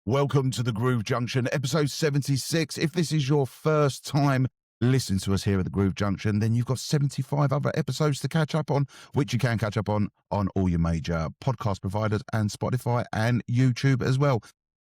Welcome to the Groove Junction, episode 76. If this is your first time listening to us here at the Groove Junction, then you've got 75 other episodes to catch up on, which you can catch up on all your major podcast providers and Spotify and YouTube as well.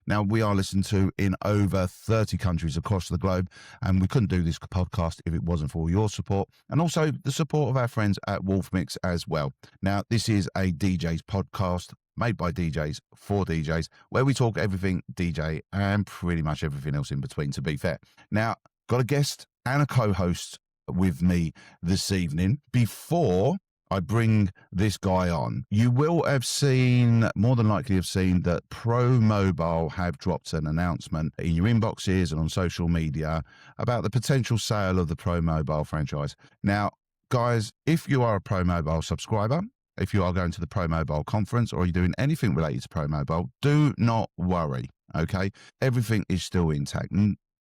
Now, we are listened to in over 30 countries across the globe, and we couldn't do this podcast if it wasn't for your support, and also the support of our friends at Wolf Mix as well. Now, this is a DJ's podcast, made by DJs for DJs, where we talk everything DJ and pretty much everything else in between, to be fair. Now, got a guest and a co-host with me this evening. Before I bring this guy on, you will have seen, more than likely have seen, that Pro Mobile have dropped an announcement in your inboxes and on social media about the potential sale of the Pro Mobile franchise. Now, guys, if you are a Pro Mobile subscriber, if you are going to the Pro Mobile conference or you're doing anything related to Pro Mobile, do not worry, okay? Everything is still intact.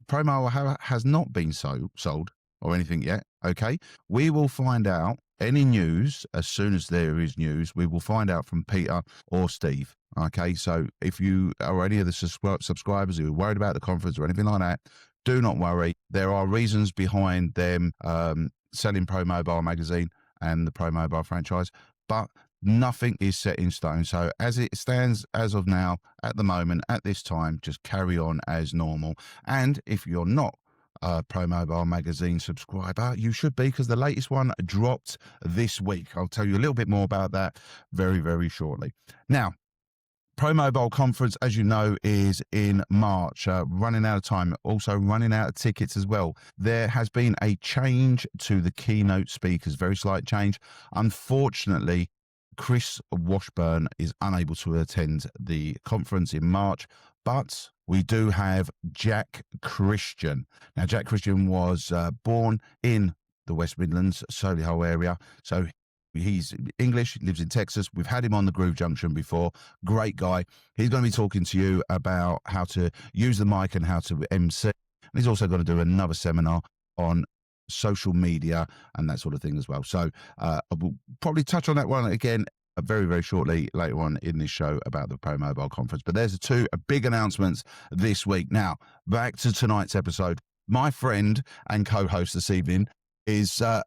Pro Mobile has not been sold or anything yet, okay? We will find out any news as soon as there is news. We will find out from Peter or Steve, okay? So if you are any of the subscribers who are worried about the conference or anything like that, do not worry. There are reasons behind them selling Pro Mobile magazine and the Pro Mobile franchise, but nothing is set in stone. So as it stands as of now, at the moment, at this time, just carry on as normal. And if you're not a Pro Mobile magazine subscriber, you should be, because the latest one dropped this week. I'll tell you a little bit more about that very, very shortly. Now, Pro Mobile Conference, as you know, is in March, running out of time, also running out of tickets as well. There has been a change to the keynote speakers, very slight change. Unfortunately, Chris Washburn is unable to attend the conference in March, but we do have Jack Christian. Now, Jack Christian was born in the West Midlands, Solihull area, so he's English, lives in Texas. We've had him on the Groove Junction before. Great guy. He's going to be talking to you about how to use the mic and how to MC. And he's also going to do another seminar on social media and that sort of thing as well. So I will probably touch on that one again very, very shortly later on in this show about the Pro Mobile Conference. But there's two big announcements this week. Now, back to tonight's episode. My friend and co-host this evening is a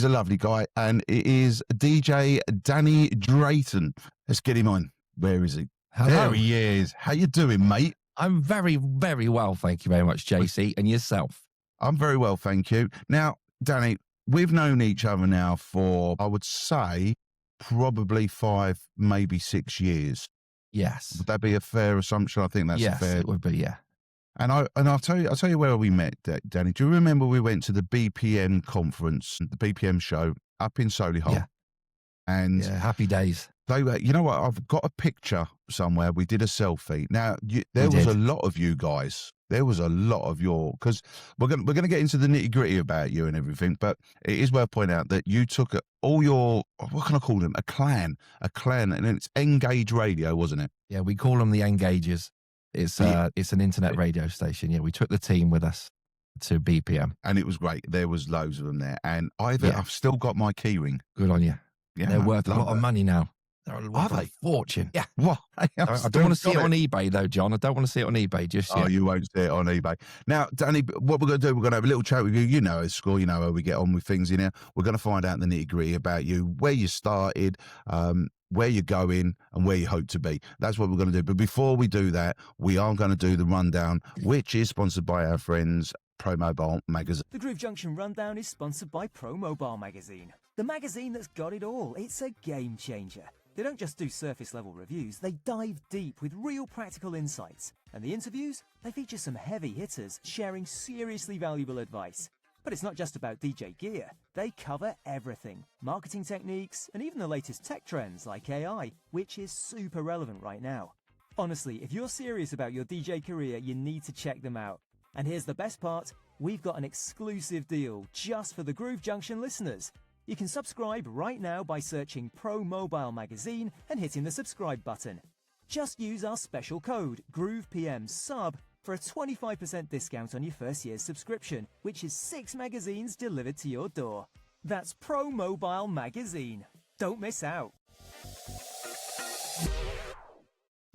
lovely guy, and it is DJ Danny Drayton. Let's get him on. Where is he? Hello. There he is. How you doing, mate? I'm very, very well, thank you very much, JC. And yourself? I'm very well, thank you. Now, Danny, we've known each other now for, I would say, probably 5, maybe 6 years. Yes. Would that be a fair assumption? I think that's yes, fair. It would be, yeah. And I'll tell you where we met, Danny. Do you remember we went to the BPM conference, the BPM show up in Solihull? Yeah. And happy days. They were, you know what? I've got a picture somewhere. We did a selfie. Now there was a lot of you guys. There was a lot of because we're gonna get into the nitty gritty about you and everything. But it is worth pointing out that you took all your, what can I call them? A clan, and it's Engage Radio, wasn't it? Yeah, we call them the Engagers. It's an internet radio station. Yeah, we took the team with us to BPM, and it was great. There was loads of them there, and I've still got my keyring. Good on you. Yeah, they're worth a lot of money now. They're worth a fortune. Yeah. What? I don't want to see it on eBay though, John. I don't want to see it on eBay just yet. Oh, you won't see it on eBay. Now, Danny, what we're going to do, we're going to have a little chat with you. You know, at school, you know how we get on with things in here. We're going to find out the nitty gritty about you, where you started, where you're going, and where you hope to be. That's what we're going to do. But before we do that, we are going to do the rundown, which is sponsored by our friends Pro Mobile Magazine. The Groove Junction Rundown is sponsored by Pro Mobile Magazine, the magazine that's got it all. It's a game changer. They don't just do surface-level reviews, they dive deep with real practical insights. And the interviews? They feature some heavy hitters sharing seriously valuable advice. But it's not just about DJ gear. They cover everything. Marketing techniques, and even the latest tech trends like AI, which is super relevant right now. Honestly, if you're serious about your DJ career, you need to check them out. And here's the best part, we've got an exclusive deal just for the Groove Junction listeners. You can subscribe right now by searching Pro Mobile Magazine and hitting the subscribe button. Just use our special code, GroovePMSUB, for a 25% discount on your first year's subscription, which is 6 magazines delivered to your door. That's Pro Mobile Magazine. Don't miss out.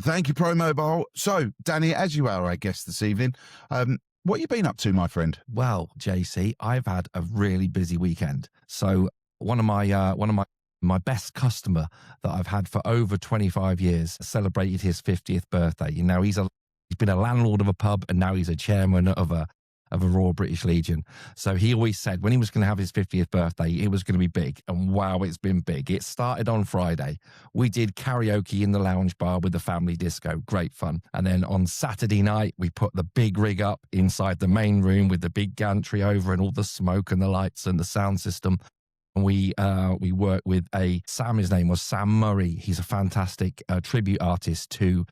Thank you, Pro Mobile. So, Danny, as you are our guest this evening, what have you been up to, my friend? Well, JC, I've had a really busy weekend. So one of my best customer that I've had for over 25 years celebrated his 50th birthday. Now he's been a landlord of a pub, and now he's a chairman of a Royal British Legion. So he always said when he was going to have his 50th birthday, it was going to be big. And wow, it's been big. It started on Friday. We did karaoke in the lounge bar with the family disco. Great fun. And then on Saturday night, we put the big rig up inside the main room with the big gantry over and all the smoke and the lights and the sound system. And we worked with his name was Sam Murray. He's a fantastic tribute artist to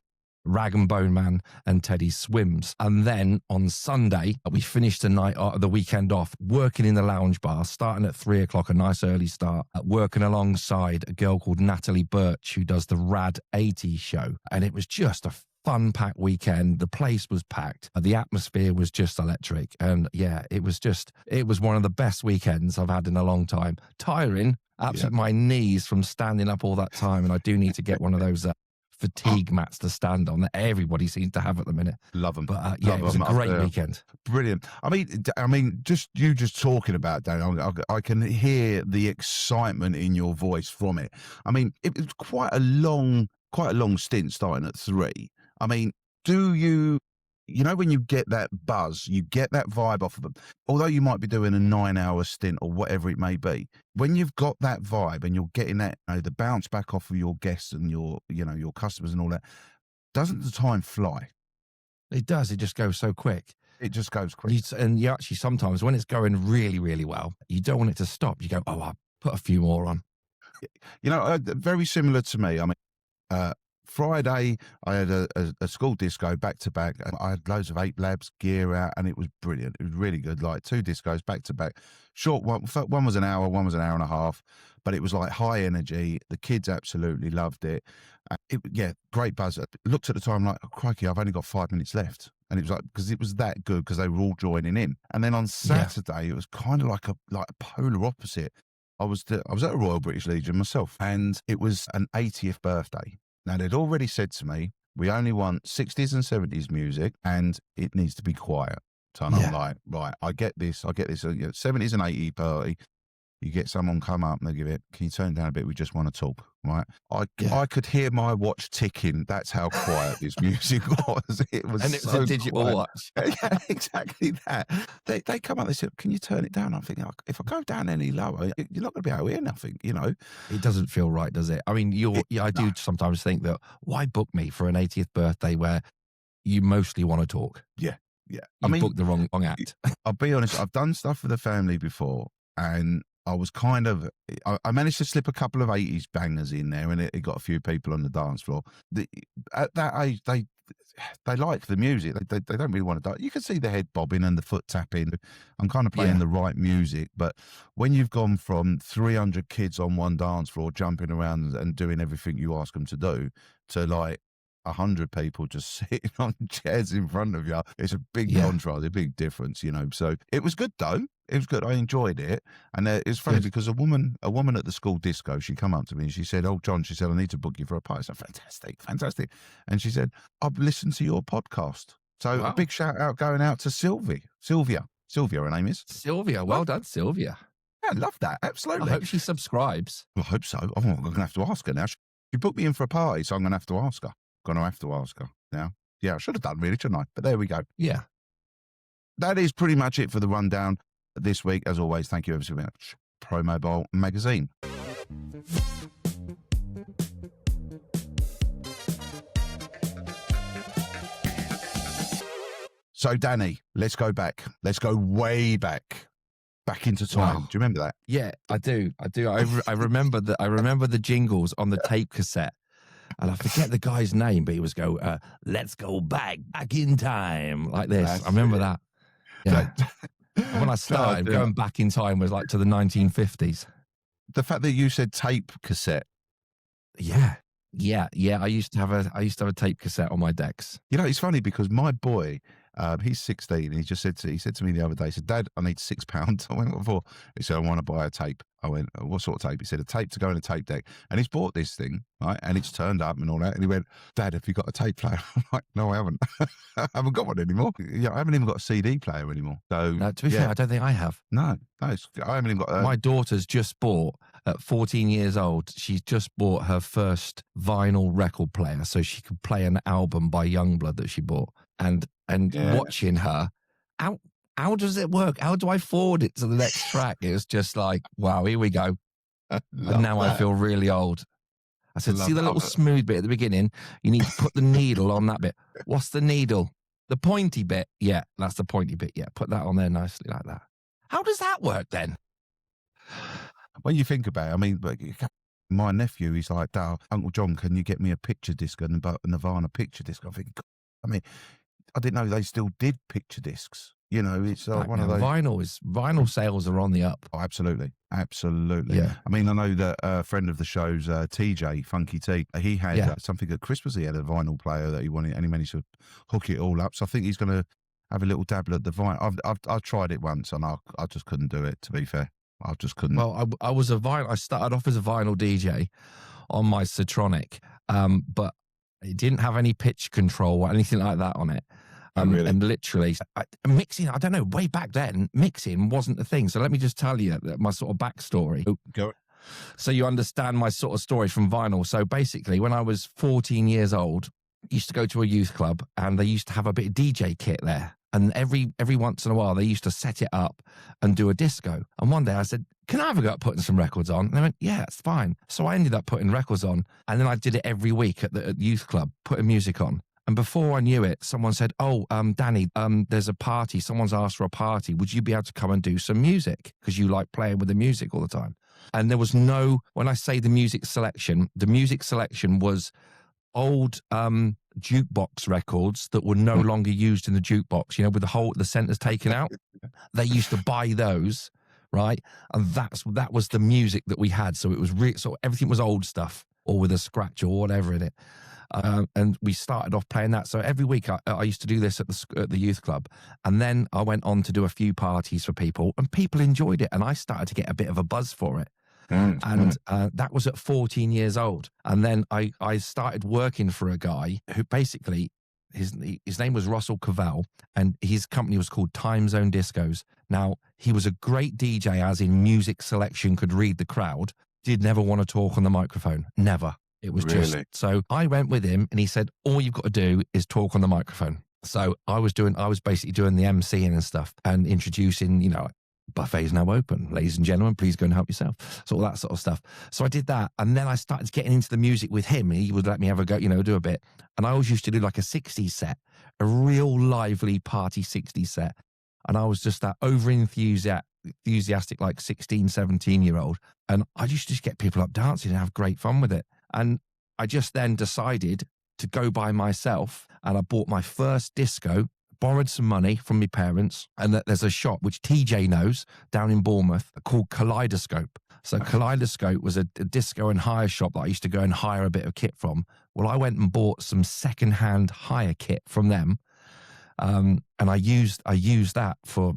Rag and Bone Man and Teddy Swims. And then on Sunday, we finished the weekend off working in the lounge bar, starting at 3:00, a nice early start, working alongside a girl called Natalie Birch, who does the Rad 80 show. And it was just a fun-packed weekend. The place was packed. The atmosphere was just electric. And yeah, it was one of the best weekends I've had in a long time. Tiring, absolutely my knees from standing up all that time. And I do need to get one of those fatigue mats to stand on that everybody seems to have at the minute. Love them. But yeah, it was a great weekend. Brilliant. I mean, just talking about that, I can hear the excitement in your voice from it. I mean, it was quite a long stint starting at 3. I mean, do you when you get that buzz, you get that vibe off of them, although you might be doing a 9-hour stint or whatever it may be, when you've got that vibe and you're getting that, the bounce back off of your guests and your customers and all that, doesn't the time fly? It does. It just goes so quick. It just goes quick. And you actually, sometimes when it's going really, really well, you don't want it to stop. You go, oh, I'll put a few more on. Very similar to me. I mean, Friday, I had a school disco back to back. I had loads of 8 Labs gear out, and it was brilliant. It was really good. Like 2 discos back to back. Short one was an hour, one was an hour and a half, but it was like high energy. The kids absolutely loved it. Great buzz. I looked at the time like, oh, crikey, I've only got 5 minutes left. And it was like, because it was that good, because they were all joining in. And then on Saturday, it was kind of like a polar opposite. I was at a Royal British Legion myself, and it was an 80th birthday. Now, they'd already said to me, we only want 60s and 70s music, and it needs to be quiet. So I'm like, right, I get this. 70s and 80s party. You get someone come up and they give it, can you turn it down a bit? We just want to talk, right? I could hear my watch ticking. That's how quiet this music was. It was, and it was a digital watch. Yeah, exactly that. They come up, they said, can you turn it down? I'm thinking, if I go down any lower, you're not going to be able to hear nothing, It doesn't feel right, does it? I mean, I do sometimes think that, why book me for an 80th birthday where you mostly want to talk? Yeah. You booked the wrong act. I'll be honest, I've done stuff for the family before, and I was I managed to slip a couple of 80s bangers in there, and it got a few people on the dance floor. At that age, they like the music. They don't really want to dance. You can see the head bobbing and the foot tapping. I'm kind of playing the right music. But when you've gone from 300 kids on one dance floor jumping around and doing everything you ask them to do, to like 100 people just sitting on chairs in front of you, it's a big contrast, a big difference, So it was good though. It was good. I enjoyed it. And it's funny because a woman at the school disco, she come up to me and she said, oh, John, she said, I need to book you for a party. I said, fantastic. And she said, I've listened to your podcast. So a big shout out going out to Sylvia, her name is. Sylvia, well done, Sylvia. Yeah, I love that. Absolutely. I hope she subscribes. I hope so. I'm going to have to ask her now. She booked me in for a party, so I'm going to have to ask her. Now. Yeah, I should have done really, shouldn't I? But there we go. Yeah. That is pretty much it for the rundown this week. As always, thank you ever so much, Pro Mobile Magazine. So, Danny, let's go back. Let's go way back into time. Wow. Do you remember that? Yeah, I do. I remember the jingles on the tape cassette. And I forget the guy's name, but he was let's go back in time, like this. I remember that. Yeah. And when I started, going back in time was like to the 1950s. The fact that you said tape cassette. Yeah. Yeah. I used to have a tape cassette on my decks. You know, it's funny because my boy, he's 16. And he said to me the other day, he said, "Dad, I need £6." I went, "What for?" He said, "I want to buy a tape." I went, "What sort of tape?" He said, "A tape to go in a tape deck." And he's bought this thing, right? And it's turned up and all that. And he went, "Dad, have you got a tape player?" I'm like, "No, I haven't. I haven't got one anymore. Yeah, I haven't even got a CD player anymore." So To be fair, I don't think I have. No, I haven't even got. My daughter's just bought, at 14 years old, she's just bought her first vinyl record player so she could play an album by Youngblood that she bought. And watching her, how does it work? How do I forward it to the next track? It was just like, wow, here we go. And now I feel really old. I said, see the little smooth bit at the beginning? You need to put the needle on that bit. What's the needle? The pointy bit? Yeah, that's the pointy bit. Yeah, put that on there nicely like that. How does that work then? When you think about it, I mean, my nephew, he's like, "Uncle John, can you get me a picture disc, a Nirvana picture disc?" I think, I mean, I didn't know they still did picture discs. You know, it's one of those. Vinyl sales are on the up. Oh, absolutely. Yeah. I mean, I know that a friend of the show's TJ, Funky T, he had something at Christmas. He had a vinyl player that he wanted, and he managed to hook it all up. So I think he's going to have a little dabble at the vinyl. I've tried it once, and I just couldn't do it, to be fair. I just couldn't. Well, I started off as a vinyl DJ on my Citronic, but it didn't have any pitch control or anything like that on it. Really? And literally, mixing, I don't know, way back then, mixing wasn't the thing. So let me just tell you my sort of backstory. Oh, go. So you understand my sort of story from vinyl. So basically, when I was 14 years old, I used to go to a youth club and they used to have a bit of DJ kit there. And every once in a while, they used to set it up and do a disco. And one day I said, "Can I have a go at putting some records on?" And they went, "Yeah, it's fine." So I ended up putting records on. And then I did it every week at the youth club, putting music on. And before I knew it, someone said, "Oh, Danny, there's a party. Someone's asked for a party. Would you be able to come and do some music? Because you like playing with the music all the time." And there was when I say the music selection was old jukebox records that were no longer used in the jukebox, with the centers taken out. They used to buy those, right? And that was the music that we had. So it was so everything was old stuff or with a scratch or whatever in it. And we started off playing that. So every week I used to do this at the youth club. And then I went on to do a few parties for people, and people enjoyed it. And I started to get a bit of a buzz for it. And that was at 14 years old. And then I started working for a guy who basically, his name was Russell Cavell, and his company was called Time Zone Discos. Now, he was a great DJ, as in music selection, could read the crowd, did never want to talk on the microphone. Never. It was just, so I went with him and he said, "All you've got to do is talk on the microphone." So I was basically doing the MCing and stuff and introducing, buffet's now open. Ladies and gentlemen, please go and help yourself. So all that sort of stuff. So I did that. And then I started getting into the music with him. He would let me have a go, do a bit. And I always used to do like a 60s set, a real lively party 60s set. And I was just that enthusiastic, like 16, 17-year-old. And I used to just get people up dancing and have great fun with it. And I just then decided to go by myself. And I bought my first disco, borrowed some money from my parents, and there's a shop which TJ knows down in Bournemouth called Kaleidoscope. So Kaleidoscope was a disco and hire shop that I used to go and hire a bit of kit from. Well, I went and bought some secondhand hire kit from them. And I used that for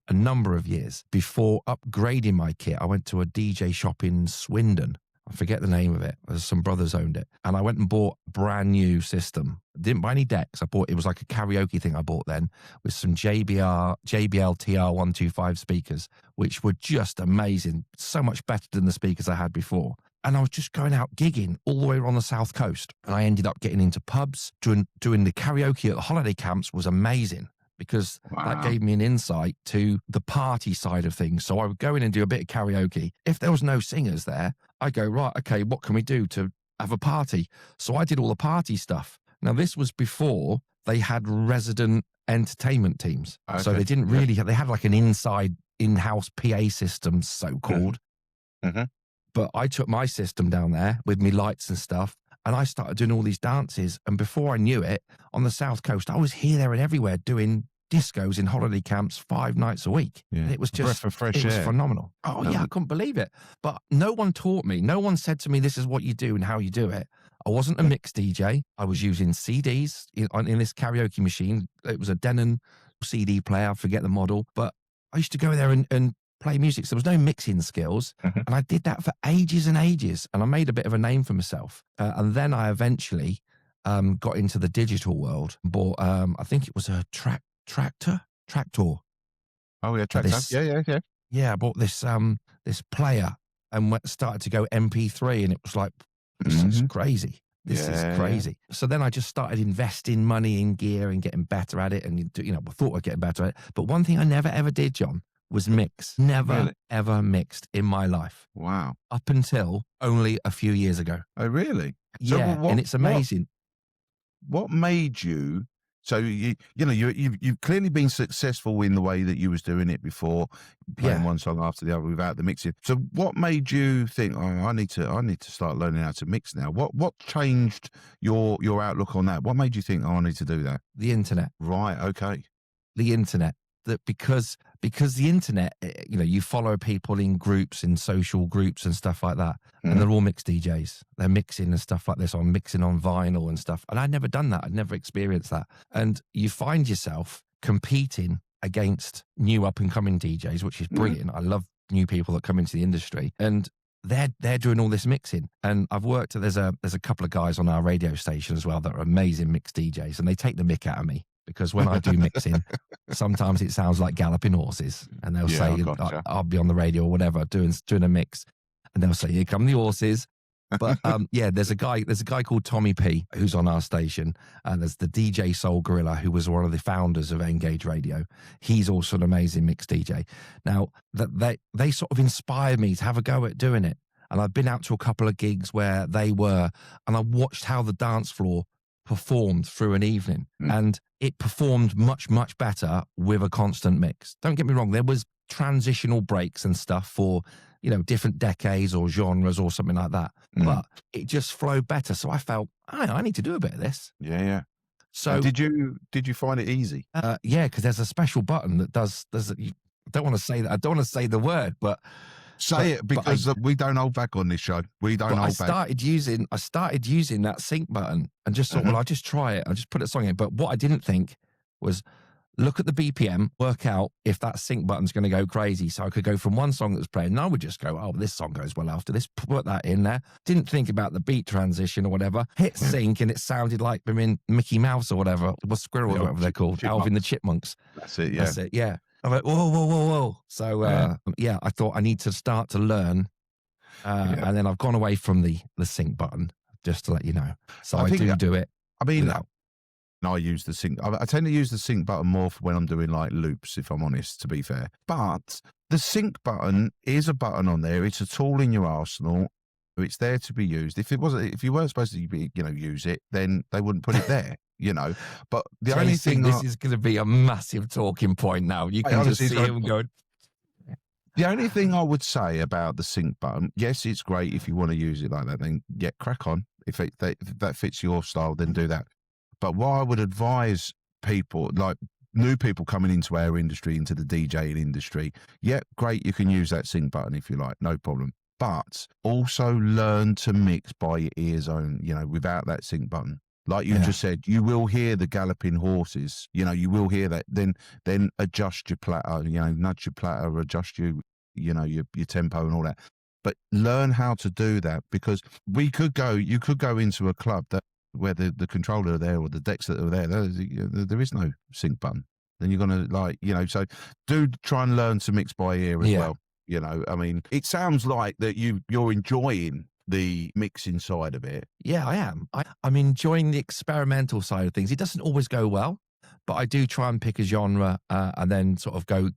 a number of years before upgrading my kit. I went to a DJ shop in Swindon. I forget the name of it. Some brothers owned it. And I went and bought a brand new system. Didn't buy any decks. It was like a karaoke thing I bought then with some JBL TR125 speakers, which were just amazing. So much better than the speakers I had before. And I was just going out gigging all the way around the South Coast. And I ended up getting into pubs. Doing the karaoke at the holiday camps was amazing, because that gave me an insight to the party side of things. So I would go in and do a bit of karaoke. If there was no singers there, I go, right, okay, what can we do to have a party? So I did all the party stuff. Now, this was before they had resident entertainment teams. Okay. So they didn't really, they had like an in-house PA system, so-called. Mm-hmm. But I took my system down there with me lights and stuff, and I started doing all these dances. And before I knew it, on the South Coast, I was here, there, and everywhere doing discos in holiday camps 5 nights a week. Yeah. It was just it was phenomenal. Oh, yeah, I couldn't believe it. But no one taught me. No one said to me, "This is what you do and how you do it." I wasn't a mix DJ. I was using CDs in this karaoke machine. It was a Denon CD player. I forget the model, but I used to go there and play music. So there was no mixing skills. Mhm. And I did that for ages and ages. And I made a bit of a name for myself. And then I eventually got into the digital world, bought, I think it was a tractor. Oh yeah, Tractor. Yeah. Yeah, I bought this player and started to go MP3, and it was like, this is crazy. This is crazy. So then I just started investing money in gear and getting better at it, and I thought I'd get better at it. But one thing I never ever did, John, was mix. Never ever mixed in my life. Wow. Up until only a few years ago. Oh really? Yeah, and it's amazing. What made you? So you've clearly been successful in the way that you was doing it before, playing one song after the other without the mixing. So what made you think, oh, I need to start learning how to mix now? What changed your outlook on that? What made you think, oh, I need to do that? The internet. Right. Okay. The internet. That because the internet, you follow people in groups, in social groups and stuff like that, and they're all mixed DJs. They're mixing and stuff like this. I'm mixing on vinyl and stuff, and I'd never done that. I'd never experienced that. And you find yourself competing against new up and coming DJs, which is brilliant. I love new people that come into the industry, and they're doing all this mixing. And I've worked. There's a couple of guys on our radio station as well that are amazing mixed DJs, and they take the mick out of me. Because when I do mixing, sometimes it sounds like galloping horses, and they'll say, I'll be on the radio or whatever, doing a mix, and they'll say, here come the horses. But there's a guy called Tommy P who's on our station, and there's the DJ Soul Gorilla, who was one of the founders of Engage Radio. He's also an amazing mix DJ. Now, they sort of inspired me to have a go at doing it. And I've been out to a couple of gigs where they were, and I watched how the dance floor performed through an evening, and it performed much, much better with a constant mix. Don't get me wrong, there was transitional breaks and stuff for, different decades or genres or something like that, but it just flowed better. So I felt, I need to do a bit of this. Yeah. So and did you find it easy? Yeah, because there's a special button that does. I don't want to say that. I don't want to say the word, but say it, because we don't hold back on this show. We don't hold back. I started using that sync button and just thought, well, I'll just try it. I'll just put a song in. But what I didn't think was look at the BPM, work out if that sync button's going to go crazy. So I could go from one song that was playing, and I would just go, oh, this song goes well after this, put that in there. Didn't think about the beat transition or whatever. Hit sync, and it sounded like I'm in Mickey Mouse or whatever. Or Squirrel or whatever they're called. Alvin the Chipmunks. That's it, yeah. I'm like, whoa. So, I thought I need to start to learn. And then I've gone away from the sync button, just to let you know. So I do it. I mean, I use the sync. I tend to use the sync button more for when I'm doing like loops, if I'm honest, to be fair. But the sync button is a button on there. It's a tool in your arsenal. It's there to be used. If you weren't supposed to use it, then they wouldn't put it there. But the JC, only thing this is going to be a massive talking point now. You can just see him going. The only thing I would say about the sync button, yes, it's great if you want to use it like that. Then crack on. If that fits your style, then do that. But what I would advise people, like new people coming into our industry, into the DJing industry, great, you can use that sync button if you like, no problem. But also learn to mix by your ears own, without that sync button. Like you just said, you will hear the galloping horses. You will hear that. Then adjust your platter. Nudge your platter, adjust your tempo and all that. But learn how to do that, because you could go into a club where the controller are there or the decks that are there is no sync button. Then you're gonna so do try and learn to mix by ear as well. I mean, it sounds like that you're enjoying the mixing side of it. Yeah, I am. I'm enjoying the experimental side of things. It doesn't always go well, but I do try and pick a genre and then sort of go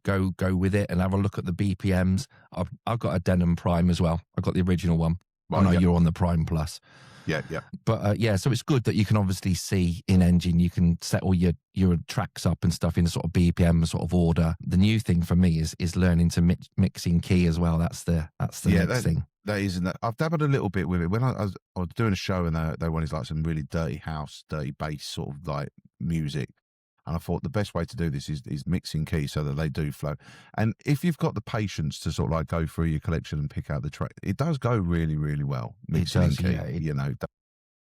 with it and have a look at the BPMs. I've got a Denon Prime as well. I've got the original one. I know you're on the Prime Plus. Yeah. But so it's good that you can obviously see in Engine, you can set all your tracks up and stuff in a sort of BPM sort of order. The new thing for me is learning to mix in key as well. That's the next thing. That isn't that. I've dabbled a little bit with it when I was doing a show, and they wanted like some really dirty house, dirty bass sort of like music. And I thought the best way to do this is mixing keys so that they do flow. And if you've got the patience to sort of like go through your collection and pick out the track, it does go really, really well. Mixing in key,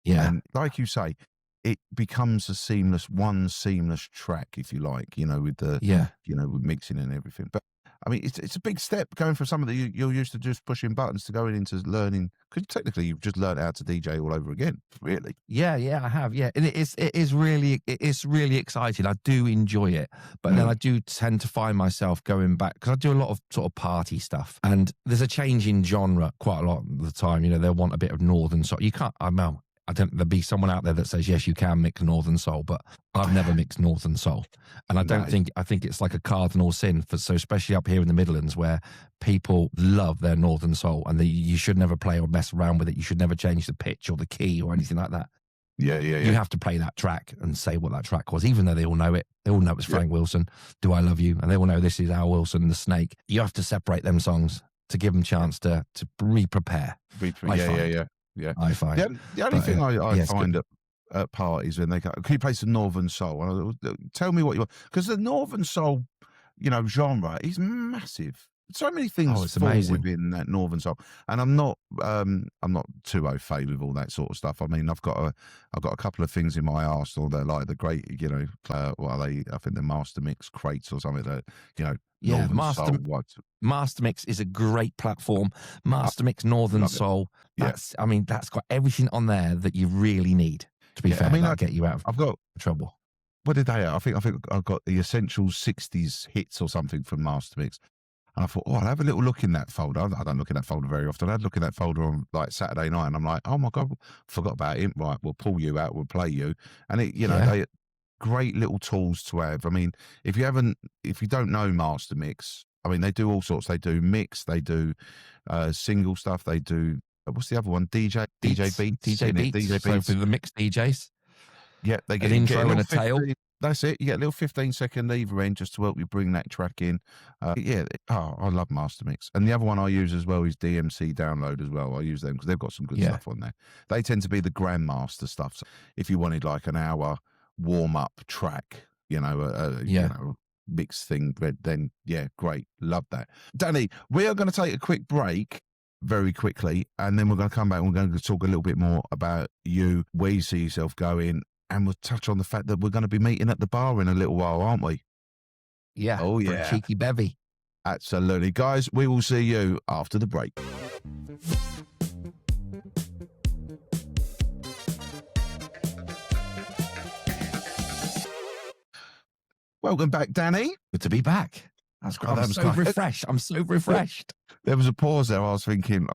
Yeah. And like you say, it becomes one seamless track, if you like, with the, Yeah. with mixing and everything. But I mean, it's a big step going from something that you're used to just pushing buttons to going into learning, because technically you've just learned how to DJ all over again, really. Yeah, I have. Yeah. And it is really exciting. I do enjoy it. But then I do tend to find myself going back, because I do a lot of sort of party stuff, and there's a change in genre quite a lot of the time. They'll want a bit of northern soul. You can't, I don't, there'll be someone out there that says, yes, you can mix northern soul, but I've never mixed northern soul. And I think it's like a cardinal sin so especially up here in the Midlands, where people love their northern soul, and you should never play or mess around with it. You should never change the pitch or the key or anything like that. Yeah. You have to play that track and say what that track was, even though they all know it. They all know it's Frank Wilson, Do I Love You? And they all know this is Al Wilson and The Snake. You have to separate them songs to give them a chance to re-prepare. Yeah, I find. The only thing I find good. at parties when they go, can you play some Northern Soul? And tell me what you want. Because the Northern Soul, genre is massive. So many things fall within that Northern Soul. And I'm not too au fait with all that sort of stuff. I mean, I've got a couple of things in my arsenal that are like the great, I think the Master Mix crates or something that, Master Mix is a great platform. Master Mix Northern Soul. That's got everything on there that you really need. To be fair, that'll get you out of trouble. What did they have? I think I've got the Essential 60s hits or something from Master Mix. And I thought, I'll have a little look in that folder. I don't look in that folder very often. I had a look in that folder on like Saturday night, and I'm like, oh my God, forgot about him. Right, we'll pull you out, we'll play you. And they great little tools to have. I mean, if you don't know Master Mix, I mean, they do all sorts. They do mix, they do single stuff, they do, what's the other one? DJ Beats. DJ Beats. So for the mixed DJs. Yeah, they get an intro and a tail. That's it. You get a little 15-second either end just to help you bring that track in. I love Master Mix. And the other one I use as well is DMC Download as well. I use them because they've got some good stuff on there. They tend to be the grandmaster stuff. So if you wanted like an hour warm-up track, mix thing, then great. Love that. Danny, we are going to take a quick break very quickly, and then we're going to come back and we're going to talk a little bit more about you, where you see yourself going, and we'll touch on the fact that we're going to be meeting at the bar in a little while, aren't we? Yeah. Oh, yeah. For a cheeky bevy. Absolutely. Guys, we will see you after the break. Welcome back, Danny. Good to be back. I'm so refreshed. There was a pause there. I was thinking,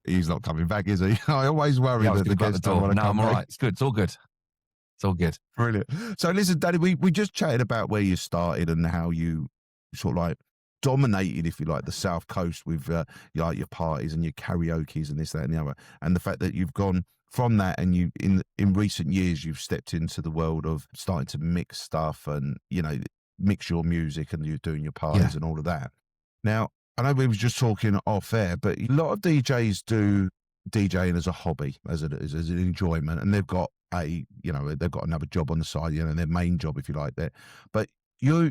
he's not coming back, is he? I always worry that the guests don't want to come back. I'm all right. It's good. It's all good. It's all good. Brilliant. So listen, Danny, we just chatted about where you started and how you sort of like dominated, if you like, the South Coast with your parties and your karaoke's and this, that, and the other. And the fact that you've gone from that and you in recent years you've stepped into the world of starting to mix stuff and, mix your music and you're doing your parties and all of that. Now, I know we was just talking off air, but a lot of DJs do DJing as a hobby, as an enjoyment, and they've got they've got another job on the side, their main job, if you like that. But you're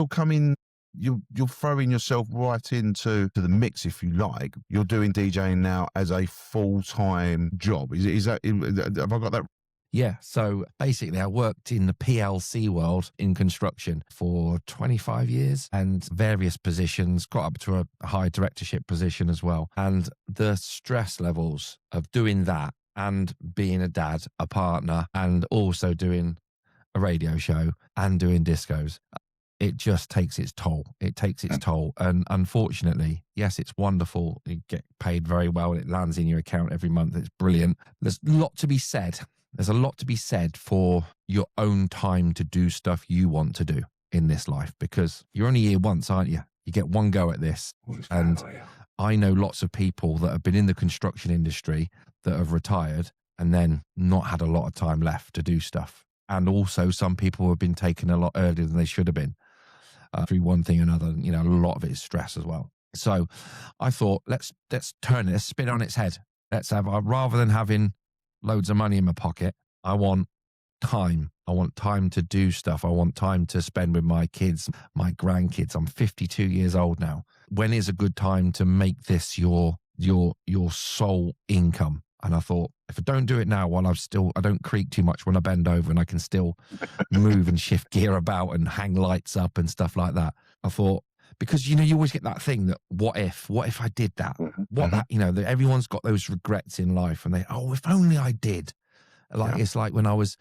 coming, you're throwing yourself right into the mix, if you like. You're doing DJing now as a full-time job. Is that have I got that? Yeah. So basically, I worked in the PLC world in construction for 25 years and various positions, got up to a high directorship position as well. And the stress levels of doing that and being a dad, a partner, and also doing a radio show and doing discos, it just takes its toll. It takes its toll. And unfortunately, yes, it's wonderful. You get paid very well. It lands in your account every month. It's brilliant. There's a lot to be said. There's a lot to be said for your own time to do stuff you want to do in this life, because you're only here once, aren't you? You get one go at this. And I know lots of people that have been in the construction industry that have retired and then not had a lot of time left to do stuff. And also some people have been taken a lot earlier than they should have been through one thing or another. A lot of it is stress as well. So I thought, let's turn it, let's spin it on its head. Let's have, rather than having loads of money in my pocket, I want time. I want time to do stuff. I want time to spend with my kids, my grandkids. I'm 52 years old now. When is a good time to make this your sole income? And I thought, if I don't do it now while I don't creak too much when I bend over and I can still move and shift gear about and hang lights up and stuff like that. I thought, because, you always get that thing that, what if I did that? That everyone's got those regrets in life and if only I did. It's like when I was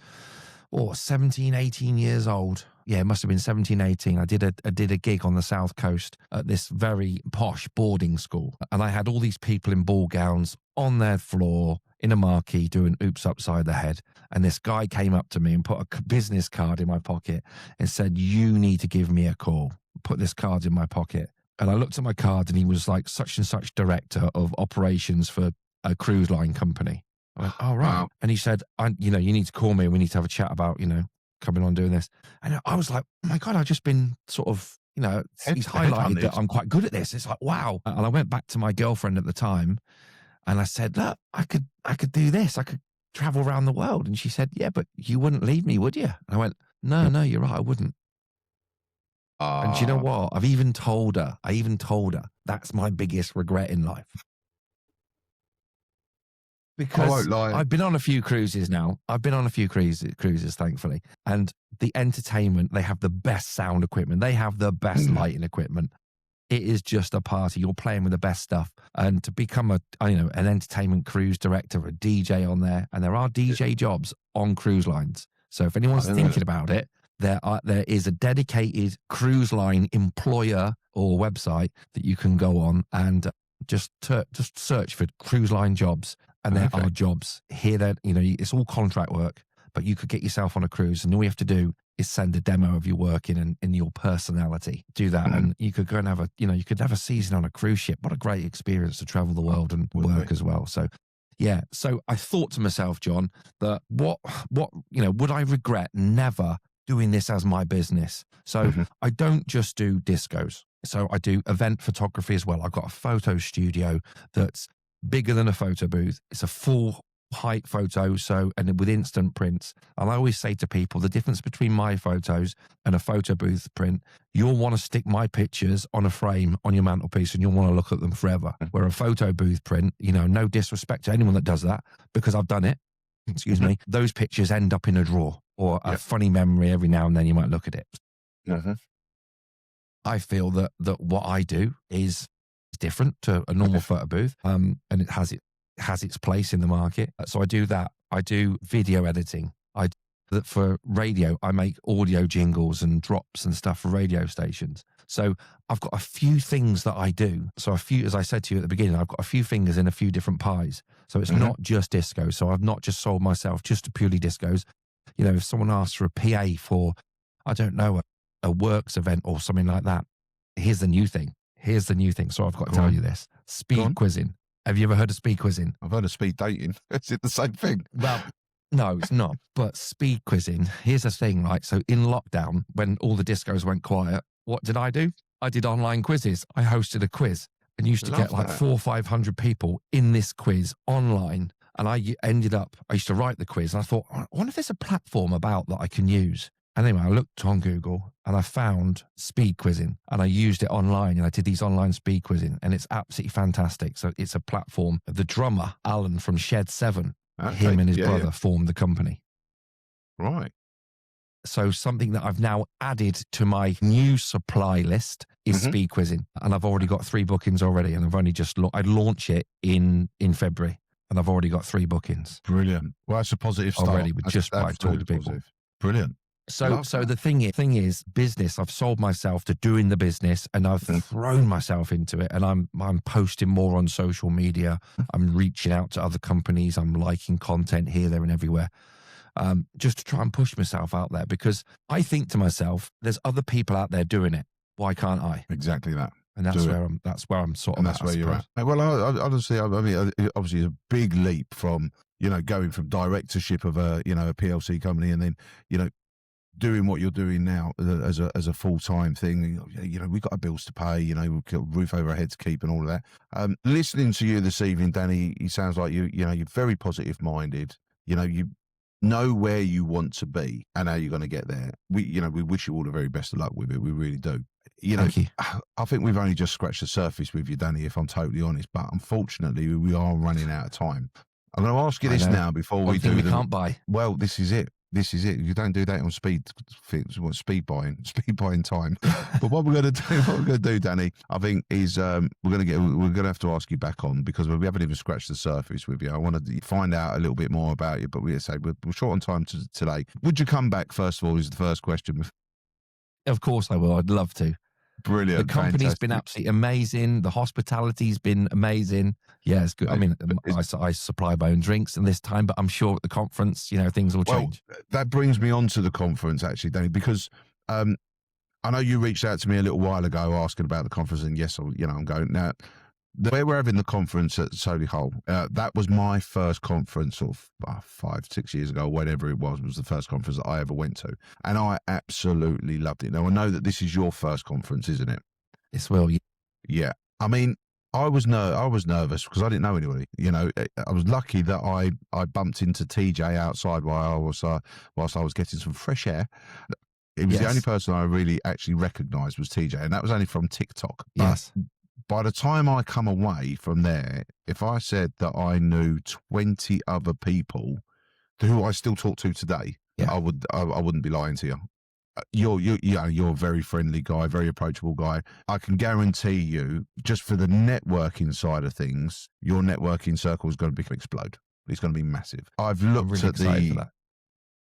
17, 18 years old. Yeah, it must have been 17, 18. I did a gig on the South Coast at this very posh boarding school. And I had all these people in ball gowns on their floor in a marquee doing Oops Upside the Head. And this guy came up to me and put a business card in my pocket and said, "You need to give me a call." Put this card in my pocket. And I looked at my card and he was like such and such director of operations for a cruise line company. I went, "Oh, right." Wow. And he said, you need to call me and we need to have a chat about, coming on doing this. And I was like, oh my God, I've just been sort of, he's highlighted that I'm quite good at this. It's like, wow. And I went back to my girlfriend at the time and I said, "Look, I could do this. I could travel around the world." And she said, "Yeah, but you wouldn't leave me, would you?" And I went, No, you're right. I wouldn't. And do you know what? I even told her that's my biggest regret in life. Because I've been on a few cruises now. I've been on a few cruises, thankfully. And the entertainment, they have the best sound equipment. They have the best lighting equipment. It is just a party. You're playing with the best stuff. And to become an entertainment cruise director, a DJ on there, and there are DJ jobs on cruise lines. So if anyone's thinking about it, there is a dedicated cruise line employer or website that you can go on and just search for cruise line jobs. And there are jobs here that, it's all contract work, but you could get yourself on a cruise and all you have to do is send a demo of your work in your personality. Do that. And you could go and have you could have a season on a cruise ship. What a great experience to travel the world and work as well. So, yeah. So I thought to myself, Jon, that what, would I regret never doing this as my business? So I don't just do discos. So I do event photography as well. I've got a photo studio that's bigger than a photo booth. It's a full height photo. And with instant prints. And I always say to people, the difference between my photos and a photo booth print, you'll want to stick my pictures on a frame on your mantelpiece and you'll want to look at them forever. Where a photo booth print, no disrespect to anyone that does that, because I've done it. Excuse me. Those pictures end up in a drawer or a funny memory every now and then you might look at it. I feel that what I do is different to a normal photo booth, and it has its place in the market. So I do that. I do video editing. For radio, I make audio jingles and drops and stuff for radio stations. So I've got a few things that I do. So as I said to you at the beginning, I've got a few fingers in a few different pies. So it's not just disco. So I've not just sold myself just to purely discos. If someone asks for a PA for, I don't know, a works event or something like that, here's the new thing. So I've got to tell you this. Speed quizzing. Have you ever heard of speed quizzing? I've heard of speed dating. Is it the same thing? Well, no, it's not. But speed quizzing, here's the thing, right? So in lockdown, when all the discos went quiet, what did I do? I did online quizzes. I hosted a quiz and used to get like 400 or 500 people in this quiz online. And I used to write the quiz and I thought, I wonder if there's a platform about that I can use. And anyway, I looked on Google and I found speed quizzing and I used it online and I did these online speed quizzing and it's absolutely fantastic. So it's a platform. The drummer, Alan from Shed 7, him and his brother formed the company. Right. So something that I've now added to my new supply list is speed quizzing. And I've already got 3 bookings already. And I've only just, I launch it in February and I've already got 3 bookings. Brilliant. Well, that's a positive start. Already with just by talking to people. Positive. Brilliant. So the thing is business. I've sold myself to doing the business and I've thrown myself into it and I'm posting more on social media. I'm reaching out to other companies. I'm liking content here, there and everywhere. Just to try and push myself out there because I think to myself, there's other people out there doing it. Why can't I? Exactly that. And that's where I'm sort of and that's where you're at. Well, honestly, I mean, obviously it's a big leap from, going from directorship of a PLC company and then, doing what you're doing now as a full-time thing. We've got our bills to pay, we've got a roof over our heads to keep and all of that. Listening to you this evening, Danny, it sounds like you're very positive minded. You know where you want to be and how you're going to get there. We wish you all the very best of luck with it. We really do. Thank you. I think we've only just scratched the surface with you, Danny, if I'm totally honest, but unfortunately we are running out of time. I'm going to ask you I this know. now before One we thing do we can't buy. Well, this is it. This is it. You don't do that on speed buying time. But what we're going to do, Danny, I think is we're going to have to ask you back on, because we haven't even scratched the surface with you. I want to find out a little bit more about you, but we're short on time today. Would you come back first of all? Is the first question. Of course I will. I'd love to. Brilliant. The company's fantastic. been absolutely amazing. The hospitality's been amazing. Yeah, it's good. I mean, I supply my own drinks in this time, but I'm sure at the conference, things will change. That brings me on to the conference, actually, Danny, because I know you reached out to me a little while ago asking about the conference, and yes, I'm going now. Where we're having the conference at Solihull, that was my first conference sort of 5-6 years ago, whatever it was the first conference that I ever went to. And I absolutely loved it. Now, I know that this is your first conference, isn't it? Yes, well, yeah. I mean, I was nervous because I didn't know anybody. I was lucky that I bumped into TJ outside whilst I was getting some fresh air. It was the only person I really actually recognised was TJ, and that was only from TikTok. Yes. By the time I come away from there, if I said that I knew 20 other people who I still talk to today, I wouldn't be lying to you. You're a very friendly guy, very approachable guy. I can guarantee you, just for the networking side of things, your networking circle is going to explode. It's going to be massive. I've looked at for that.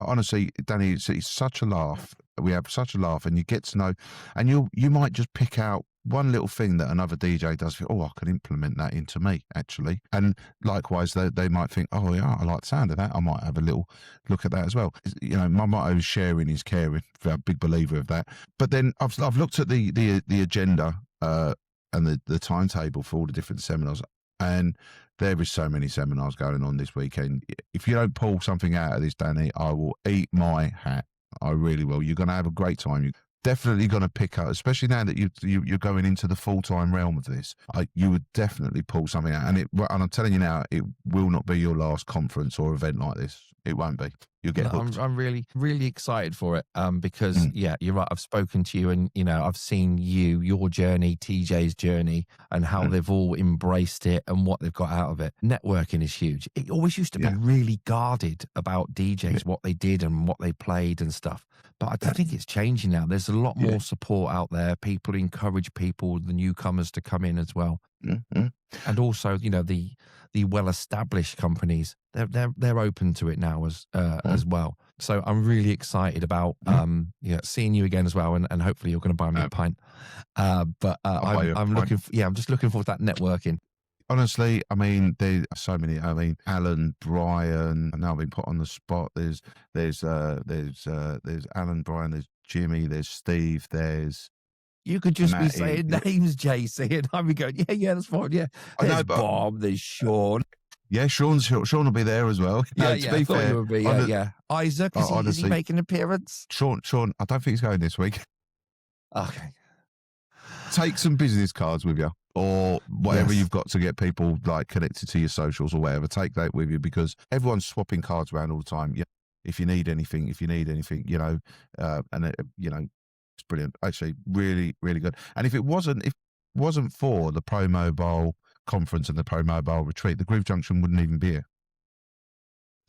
Honestly, Danny, it's such a laugh. We have such a laugh, and you get to know, and you might just pick out one little thing that another DJ does. Oh, I can implement that into me, actually. And likewise, they might think, oh yeah, I like the sound of that. I might have a little look at that as well. My motto is sharing is caring. I'm a big believer of that. But then I've looked at the agenda and the timetable for all the different seminars, and there is so many seminars going on this weekend. If you don't pull something out of this, Danny, I will eat my hat. I really will. You're going to have a great time. You're definitely going to pick up, especially now that you're going into the full-time realm of this. You would definitely pull something out. And I'm telling you now, it will not be your last conference or event like this. It won't be. You'll get hooked. I'm really, really excited for it because, you're right. I've spoken to you and, I've seen your journey, TJ's journey, and how they've all embraced it and what they've got out of it. Networking is huge. It always used to be really guarded about DJs, what they did and what they played and stuff. But I think it's changing now. There's a lot more support out there. People encourage the newcomers to come in as well. Mm-hmm. And also, the well-established companies, they're open to it now as well. So I'm really excited about seeing you again as well, and hopefully you're going to buy me a pint. I'm just looking forward to that networking. Honestly, I mean, there's so many. I mean, Alan, Brian. Now I've been put on the spot. There's Alan, Brian. There's Jimmy. There's Steve. There's You could just Matty. be saying names, JC, and I'd be going, yeah, that's fine. Yeah, there's Bob. There's Sean. Yeah, Sean will be there as well. To be fair, would be, Isaac, is he making an appearance? Sean, I don't think he's going this week. Okay. Take some business cards with you, or whatever you've got to get people like connected to your socials or whatever. Take that with you, because everyone's swapping cards around all the time. Yeah, if you need anything, it's brilliant. Actually, really, really good. And if it wasn't for the Pro Mobile conference and the Pro Mobile retreat, the Groove Junction wouldn't even be here.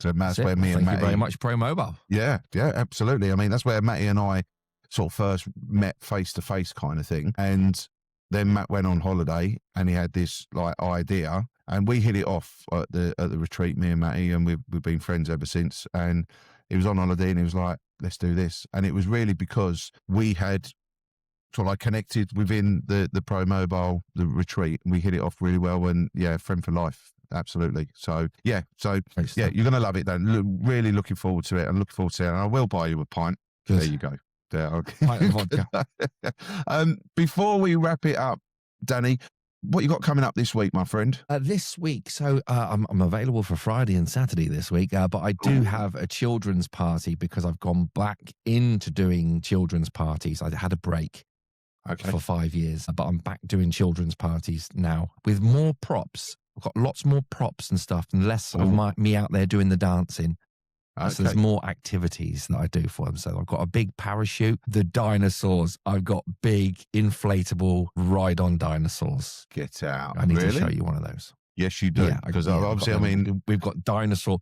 So that's where me and Matty. Thank you very much, Pro Mobile. Yeah, absolutely. I mean, that's where Matty and I sort of first met face to face, kind of thing. And then Matt went on holiday and he had this idea, and we hit it off at the retreat, me and Matty, and we've been friends ever since. And he was on holiday and he was like, let's do this. And it was really because we had connected within the Pro Mobile, the retreat, and we hit it off really well. And friend for life. Absolutely. So you're going to love it then. Really looking forward to it, and looking forward to it. And I will buy you a pint. Good. There you go. There, okay. Pint of vodka. Before we wrap it up, Danny, what you got coming up this week, my friend? This week, so I'm available for Friday and Saturday this week, but I do have a children's party because I've gone back into doing children's parties. I had a break for 5 years, but I'm back doing children's parties now with more props. I've got lots more props and stuff, and less of me out there doing the dancing. So there's more activities that I do for them. So I've got a big parachute, the dinosaurs. I've got big inflatable ride-on dinosaurs. Get out. I need to show you one of those. Yes, you do. Yeah, Because obviously, I mean, we've got dinosaur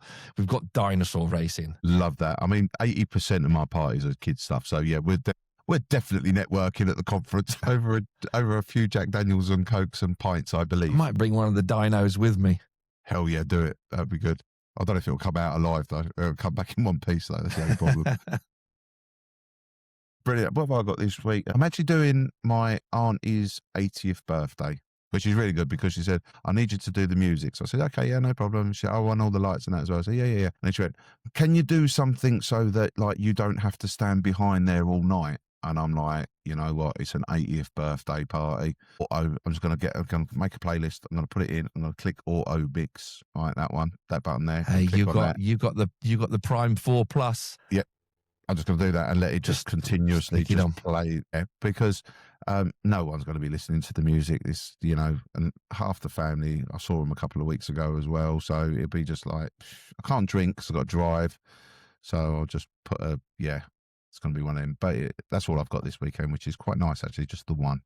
racing. love that. I mean, 80% of my parties are kids stuff. So yeah, we're definitely networking at the conference over a few Jack Daniels and Cokes and pints, I believe. I might bring one of the dinos with me. Hell yeah, do it. That'd be good. I don't know if it'll come out alive though. It'll come back in one piece though. That's the only problem. Brilliant. What have I got this week? I'm actually doing my auntie's 80th birthday, which is really good because she said, I need you to do the music. So I said, okay, yeah, no problem. She said, I want all the lights and that as well. I said, yeah. And then she went, can you do something so that like you don't have to stand behind there all night? And I'm like, you know what? It's an 80th birthday party. I'm just going to make a playlist. I'm going to put it in. I'm going to click auto mix. All right, that button there. Hey, you got the Prime 4 Plus. Yeah. I'm just going to do that and let it just continuously play because no one's going to be listening to the music. This, and half the family, I saw them a couple of weeks ago as well. So it'd be just like, I can't drink because I've got to drive. So I'll just put it's going to be one of them. But that's all I've got this weekend, which is quite nice, actually. Just the one.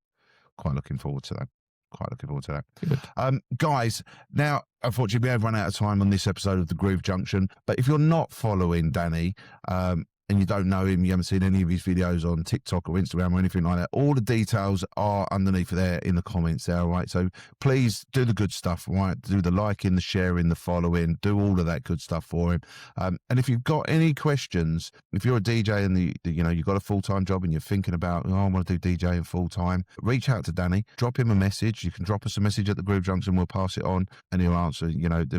Quite looking forward to that. Good. Guys, now, unfortunately, we have run out of time on this episode of the Groove Junction. But if you're not following Danny, and you don't know him, you haven't seen any of his videos on TikTok or Instagram or anything like that, all the details are underneath there in the comments there, all right? So please do the good stuff, all right? Do the liking, the sharing, the following, do all of that good stuff for him. And if you've got any questions, if you're a DJ and you've got a full-time job and you're thinking about, I want to do DJing full-time, reach out to Danny, drop him a message. You can drop us a message at the Groove Junction, we'll pass it on and he'll answer.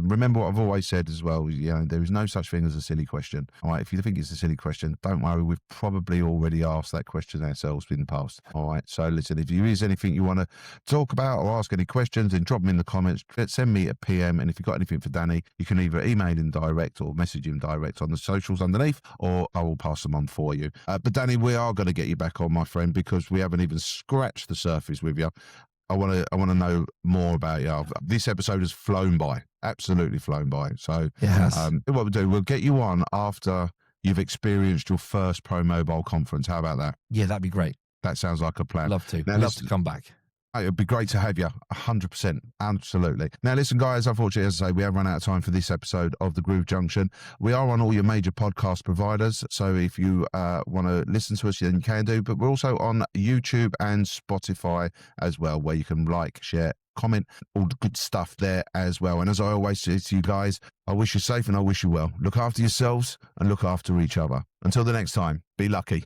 Remember what I've always said as well, there is no such thing as a silly question, all right? If you think it's a silly question, don't worry, we've probably already asked that question ourselves in the past. All right. So listen, if there is anything you want to talk about or ask any questions, then drop them in the comments. Send me a PM. And if you've got anything for Danny, you can either email him direct or message him direct on the socials underneath, or I will pass them on for you. But Danny, we are going to get you back on, my friend, because we haven't even scratched the surface with you. I want to know more about you. This episode has flown by, absolutely flown by. So yes. What we'll do, we'll get you on after you've experienced your first Pro Mobile conference. How about that? Yeah, that'd be great. That sounds like a plan. Love to. Now, Love to come back. It'd be great to have you, 100%. Absolutely. Now, listen, guys, unfortunately, as I say, we have run out of time for this episode of the Groove Junction. We are on all your major podcast providers, so if you want to listen to us, then you can do. But we're also on YouTube and Spotify as well, where you can like, share, comment, all the good stuff there as well. And as I always say to you guys, I wish you safe and I wish you well. Look after yourselves and look after each other. Until the next time, be lucky.